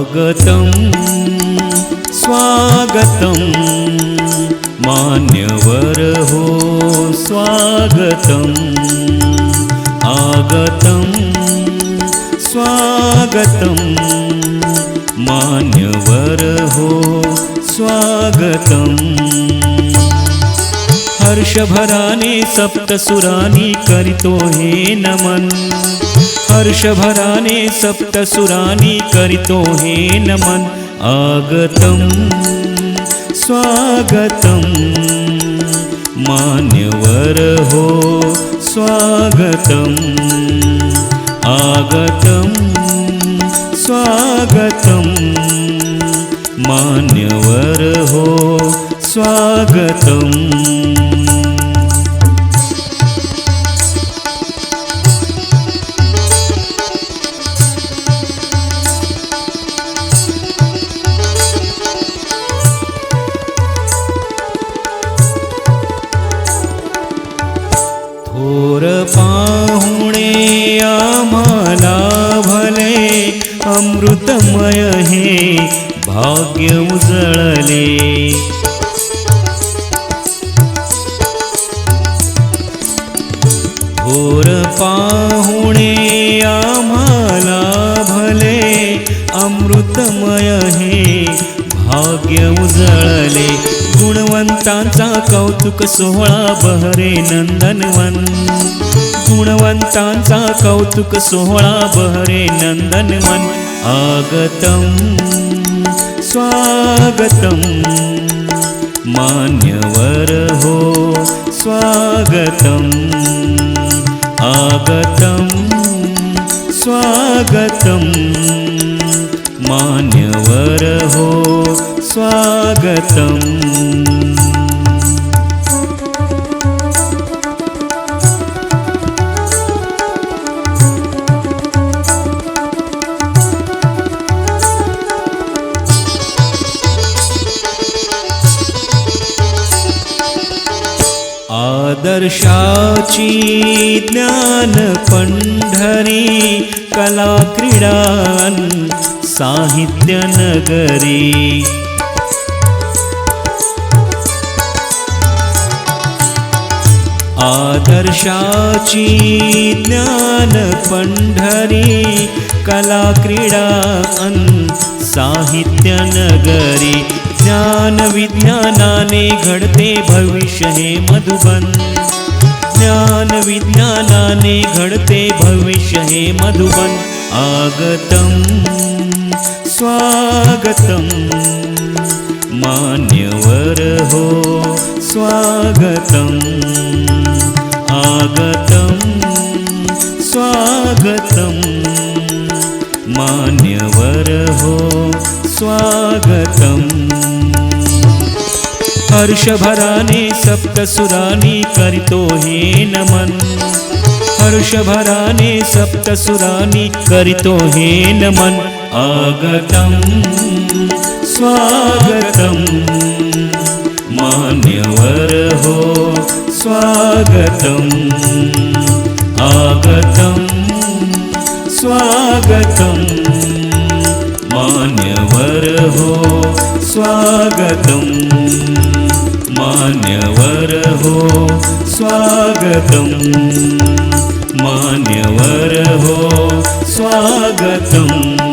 आगतं स्वागतं मान्यवर हो स्वागतम् आगतं स्वागतं मान्यवर हो स्वागतम् हर्षभराने सप्तसुरानी करितो हे नमन हर्षभराने सप्तसुरानी करितो हे नमन आगतं स्वागतं मान्यवर हो स्वागतम् आगतं स्वागतं मान्यवर हो स्वागतम् थोर पाहुणे आम्हाला भले अमृतमय हे भाग्य उजळले थोर पाहुणे आम्हाला भले अमृतमय हे भाग्य उजळले गुणवंतांचा कौतुक सोहळा बहरे नंदनवन गुणवंतांचा कौतुक सोहळा बहरे नंदनवन आगतं स्वागतं मान्यवर हो स्वागतम् आगतं स्वागतं मान्यवर हो स्वागतम् आदर्शाची ज्ञान पंढरी कला क्रीडान साहित्य नगरी आदर्शाची ज्ञान पंढरी कला क्रीडान साहित्य नगरी ज्ञान विज्ञानाने घडते भविष्य हे मधुबन ज्ञान विज्ञानाने घडते भविष्य हे मधुबन आगतं स्वागतं मान्यवर हो स्वागतम् आगतं स्वागतं मान्यवर हो स्वागतम् हर्षभराने सप्तसुरानी करितो हे नमन हर्षभराने सप्तसुरानी करितो हे नमन आगतं स्वागतं मान्यवर हो स्वागतम् आगतं स्वागतं मान्यवर हो स्वागतम् मान्यवर हो स्वागतम् मान्यवर हो स्वागतम्।